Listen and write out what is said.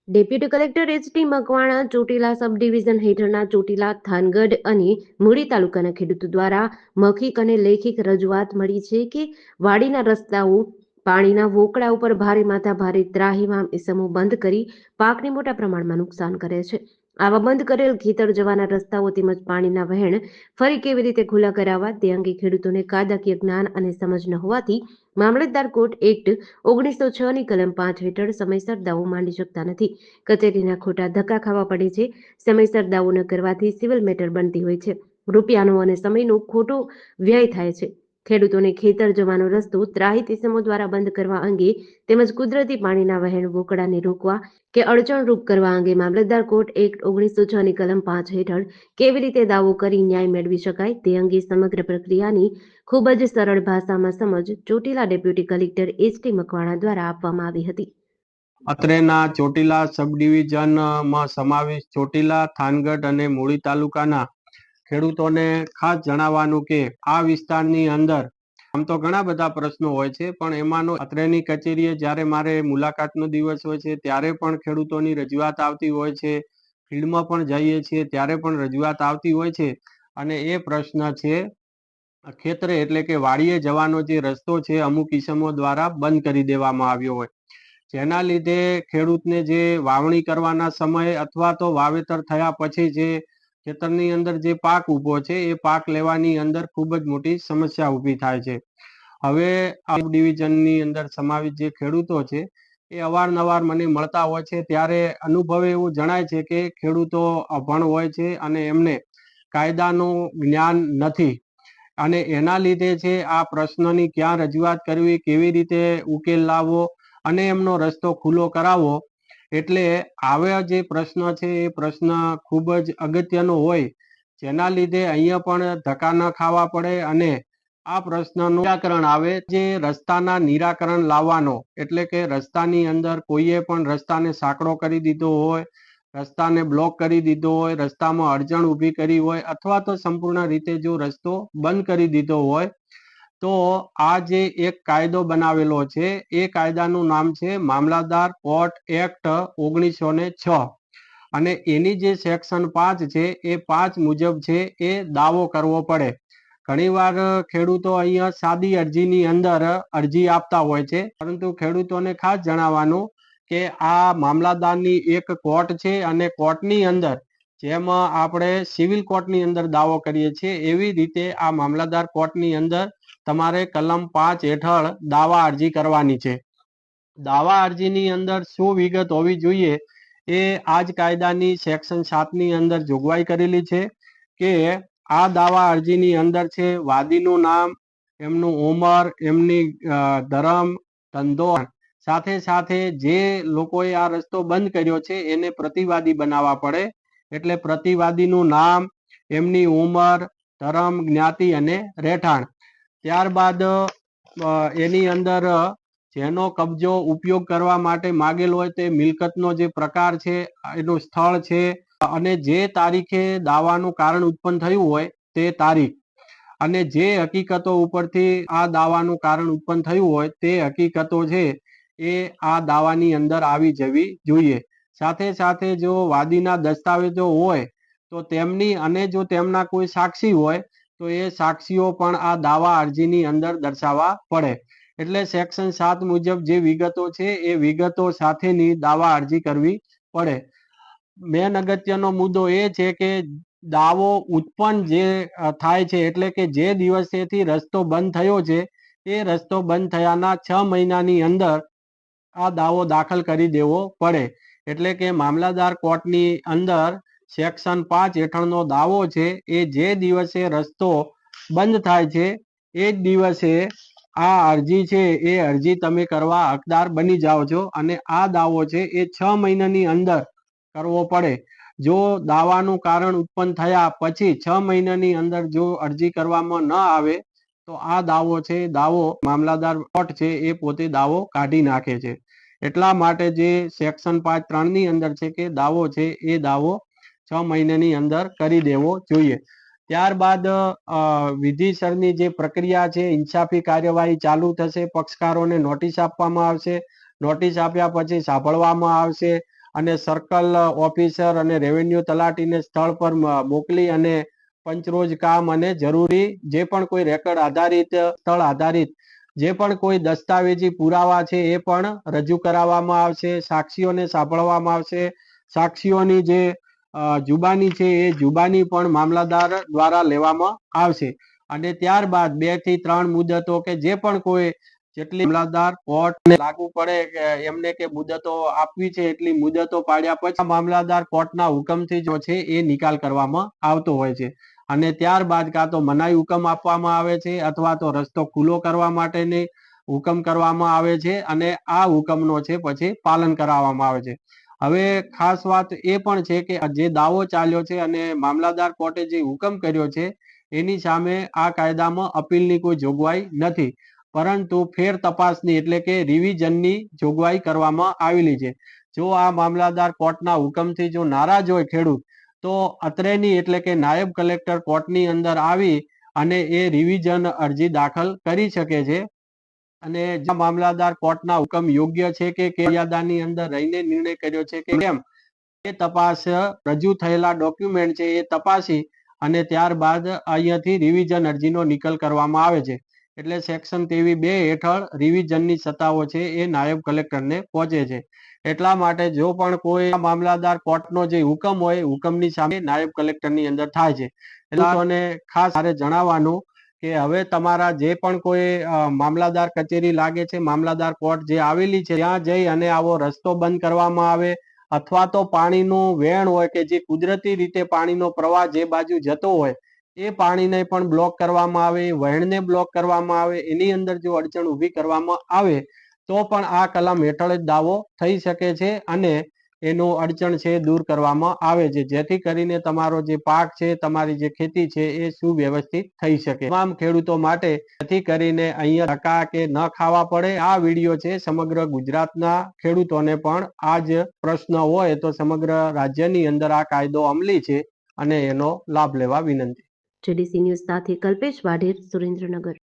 Deputy collector H T. Makwana Chotila sub division હેઠળના ચોટીલા, થાનગઢ અને મૂળી તાલુકાના ખેડૂતો દ્વારા મૌખિક અને લેખિત રજૂઆત મળી છે કે વાડીના રસ્તાઓ પાણીના વોકળા ઉપર ભારે માથાભારે ત્રાહિમામ ઇસમો બંધ કરી પાકને મોટા પ્રમાણમાં નુકસાન કરે છે. આવા બંધ કરેલ ખેતર જવાના રસ્તાઓ તેમજ પાણીના વહેણ ફરી કેવી રીતે ખુલ્લા કરાવવા તે અંગે ખેડૂતોને કાયદાકીય જ્ઞાન અને સમજ ન હોવાથી મામલતદાર કોર્ટ એક્ટ 1906ની કલમ 5 હેઠળ સમયસર દાવો માંડી શકતા નથી. કચેરીના ખોટા ધક્કા ખાવા પડે છે. સમયસર દાવો ન કરવાથી સિવિલ મેટર બનતી હોય છે. રૂપિયાનો અને સમયનો ખોટો વ્યય થાય છે. ખેડૂતોને ખેતર જવાનો રસ્તો ત્રાહિત ઇસમો દ્વારા બંધ કરવા અંગે તેમજ કુદરતી પાણીના વહેણ વોકળાને રોકવા કે અડચણરૂપ કરવા અંગે મામલતદાર કોર્ટ એક્ટ 1906ની કલમ 5 હેઠળ કેવી રીતે દાવો કરી ન્યાય મેળવી શકાય તે અંગે સમગ્ર પ્રક્રિયાની ખૂબ જ સરળ ભાષામાં સમજ Chotila deputy collector H T. Makwana દ્વારા આપવામાં આવી હતી. અત્રેના ચોટીલા સબ ડિવિઝનમાં સમાવેશ ચોટીલા, થાનગઢ અને મૂળી તાલુકાના ખેડૂતોને ખાસ જણાવવાનું કે આ વિસ્તારની અંદર આમ તો ઘણા બધા પ્રશ્નો હોય છે, પણ એમાંનો અત્રેની કચેરીએ જ્યારે મારે મુલાકાતનો દિવસ હોય છે ત્યારે પણ ખેડૂતોની રજૂઆત આવતી હોય છે. ફિલ્ડમાં પણ જઈએ છીએ ત્યારે પણ રજૂઆત આવતી હોય છે. અને એ પ્રશ્ન છે ખેતરે એટલે કે વાડીએ જવાનો જે રસ્તો છે અમુક ઇસમો દ્વારા બંધ કરી દેવામાં આવ્યો હોય, જેના લીધે ખેડૂતને જે વાવણી કરવાના સમયે અથવા તો વાવેતર થયા પછી જે ખેતરની અંદર જે પાક ઊભો છે એ પાક લેવાની અંદર ખૂબ જ મોટી સમસ્યા ઊભી થાય છે. હવે આ ડિવિઝનની અંદર સમાવિત જે ખેડૂતો છે એ અવારનવાર મને મળતા હોય છે, ત્યારે અનુભવે એવું જણાય છે કે ખેડૂતો અભણ હોય છે અને એમને કાયદાનું જ્ઞાન નથી, અને એના લીધે છે આ પ્રશ્નની ક્યાં રજૂઆત કરવી, કેવી રીતે ઉકેલ લાવવો અને એમનો રસ્તો ખુલ્લો કરાવવો. એટલે આવા જે પ્રશ્ન છે એ પ્રશ્ન ખૂબ જ અગત્યનો હોય, જેના લીધે અહીંયા પણ ધક્કા ન ખાવા પડે અને આ પ્રશ્નનું નિરાકરણ આવે. જે રસ્તાના નિરાકરણ લાવવાનો એટલે કે રસ્તાની અંદર કોઈએ પણ રસ્તાને સાંકડો કરી દીધો હોય, રસ્તાને બ્લોક કરી દીધો હોય, રસ્તામાં અડચણ ઊભી કરી હોય અથવા તો સંપૂર્ણ રીતે જો રસ્તો બંધ કરી દીધો હોય, તો આ જે એક કાયદો બનાવેલો છે એ કાયદાનું નામ છે મામલતદાર કોર્ટ એક્ટ 1906, અને એની જે સેક્શન 5 છે એ 5 મુજબ છે એ દાવો કરવો પડે. ઘણીવાર ખેડૂતો અહીંયા સાદી અરજીની અંદર અરજી આપતા હોય છે, પરંતુ ખેડૂતોને ખાસ જણાવવાનું કે આ મામલતદારની એક કોર્ટ છે અને કોર્ટની અંદર જેમ આપણે સિવિલ કોર્ટની અંદર દાવો કરીએ છીએ એવી રીતે આ મામલતદાર કોર્ટની અંદર તમારે કલમ 5 હેઠળ દાવા અરજી કરવાની છે. દાવા અરજીની અંદર શું વિગત હોવી જોઈએ એ આ જ કાયદાની સેક્શન 7ની અંદર જોગવાઈ કરેલી છે કે આ દાવા અરજીની અંદર છે વાદીનું નામ, એમનું ઉંમર, એમની ધર્મ, ધંધો, સાથે સાથે જે લોકોએ આ રસ્તો બંધ કર્યો છે એને પ્રતિવાદી બનાવવા પડે. એટલે પ્રતિવાદીનું નામ, એમની ઉંમર, ધર્મ, જ્ઞાતિ અને રહેઠાણ. ત્યારબાદ એની અંદર જેનો કબજો ઉપયોગ કરવા માટે માગેલ હોય તે મિલકતનો જે પ્રકાર છે, એનું સ્થળ છે, અને જે તારીખે દાવાનું કારણ ઉત્પન્ન થયું હોય તે તારીખ, અને જે હકીકતો ઉપરથી આ દાવાનું કારણ ઉત્પન્ન થયું હોય તે હકીકતો છે એ આ દાવાની અંદર આવી જવી જોઈએ. સાથે સાથે જો વાદીના દસ્તાવેજો હોય તો તેમની, અને જો તેમના કોઈ સાક્ષી હોય તો એ સાક્ષીઓ પણ આ દાવા અરજીની અંદર દર્શાવવા પડે. એટલે સેક્શન 7 મુજબ જે વિગતો છે એ વિગતો સાથેની દાવા અરજી કરવી પડે. મેન અગત્યનો મુદ્દો એ છે કે દાવો ઉત્પન્ન જે થાય છે એટલે કે જે દિવસેથી રસ્તો બંધ થયો છે એ રસ્તો બંધ થયાના 6 મહિનાની અંદર આ દાવો દાખલ કરી દેવો પડે. એટલે કે મામલતદાર કોર્ટની અંદર સેક્શન 5 હેઠળનો દાવો છે એ જે દિવસે રસ્તો બંધ થાય છે એ જ દિવસે આ અરજી છે એ અરજી તમે કરવા હકદાર બની જાઓ છો, અને આ દાવો છે એ 6 મહિનાની અંદર કરવો પડે. જો દાવાનું કારણ ઉત્પન્ન થયા પછી 6 મહિનાની અંદર જો અરજી કરવામાં ન આવે તો આ દાવો છે, દાવો મામલતદાર કોર્ટ છે એ પોતે દાવો કાઢી નાખે છે. એટલા માટે જે સેક્શન 5(3) ની અંદર છે કે દાવો છે એ દાવો 6 મહિનાની અંદર કરી દેવો જોઈએ. ત્યારબાદ વિધિસરની જે પ્રક્રિયા છે, ઇન્સાફી કાર્યવાહી ચાલુ થશે. પક્ષકારોને નોટિસ આપવામાં આવશે. નોટિસ આપ્યા પછી સાંભળવામાં આવશે, અને સર્કલ ઓફિસર અને રેવન્યુ તલાટીને સ્થળ પર મોકલી અને પંચરોજ કામ અને જરૂરી જે પણ કોઈ રેકર્ડ આધારિત સ્થળ આધારિત જે પણ કોઈ દસ્તાવેજી પુરાવા છે એ પણ રજૂ કરાવવામાં આવશે. સાક્ષીઓને સાંભળવામાં આવશે. સાક્ષીઓની જે જુબાની છે એ જુબાની પણ મામલતદાર દ્વારા લેવામાં આવશે. અને ત્યારબાદ 2 થી 3 મુદતો કે જે પણ કોઈ જેટલી મામલતદાર કોર્ટને લાગુ પડે કે એમને કે મુદતો આપવી છે એટલી મુદતો પાડ્યા પછી મામલતદાર કોર્ટના હુકમથી જો છે એ નિકાલ કરવામાં આવતો હોય છે. અને ત્યારબાદ કાં તો મનાઈ હુકમ આપવામાં આવે છે અથવા તો રસ્તો ખુલ્લો કરવા માટેની હુકમ કરવામાં આવે છે અને આ હુકમનો છે પછી પાલન કરાવવામાં આવે છે. હવે ખાસ વાત એ પણ છે કે જે દાવો ચાલ્યો છે અને મામલતદાર કોર્ટે જે હુકમ કર્યો છે એની સામે આ કાયદામાં અપીલની કોઈ જોગવાઈ નથી, પરંતુ ફેર તપાસની એટલે કે રિવિઝનની જોગવાઈ કરવામાં આવેલી છે. જો આ મામલતદાર કોર્ટના હુકમથી જો નારાજ હોય ખેડૂત તો અત્રેની એટલે કે નાયબ કલેક્ટર કોર્ટની અંદર આવી અને એ રિવિઝન અરજી દાખલ કરી શકે છે. અને મામલતદાર કોર્ટના હુકમ યોગ્ય છે કે મર્યાદાની અંદર રહીને નિર્ણય કર્યો છે કે કેમ એ તપાસ રજૂ થયેલા ડોક્યુમેન્ટ છે એ તપાસી અને ત્યારબાદ અહીંયાથી રિવિઝન અરજીનો નિકાલ કરવામાં આવે છે. એટલે સેક્શન 23(2) હેઠળ રિવિઝનની સત્તાઓ છે એ નાયબ કલેક્ટરને પહોંચે છે. એટલા માટે જો પણ કોઈ મામલતદાર કોર્ટનો જે હુકમ હોય હુકમની સામે નાયબ કલેક્ટરની અંદર થાય છે. એટલે ખાસ મારે જણાવવાનું કે હવે તમારા જે પણ કોઈ મામલતદાર કચેરી લાગે છે, મામલતદાર કોર્ટ જે આવેલી છે ત્યાં જઈ અને આવો રસ્તો બંધ કરવામાં આવે અથવા તો પાણીનું વહેણ હોય કે જે કુદરતી રીતે પાણીનો પ્રવાહ જે બાજુ જતો હોય એ પાણીને પણ બ્લોક કરવામાં આવે, વહેણને બ્લોક કરવામાં આવે, એની અંદર જો અડચણ ઊભી કરવામાં આવે તો પણ આ કલમ હેઠળ જ દાવો થઈ શકે છે અને એનું અડચણ છે દૂર કરવામાં આવે છે, જેથી કરીને તમારો જે પાક છે, તમારી જે ખેતી છે એ સુવ્યવસ્થિત થઈ શકે તમામ ખેડૂતો માટે. જેથી કરીને અહીંયા ધક્કા કે ન ખાવા પડે. આ વિડીયો છે સમગ્ર ગુજરાતના ખેડૂતોને પણ આ જ પ્રશ્ન હોય તો સમગ્ર રાજ્યની અંદર આ કાયદો અમલી છે અને એનો લાભ લેવા વિનંતી. જેડીસી ન્યૂઝ સાથે કલ્પેશ વાઢેર, સુરેન્દ્રનગર.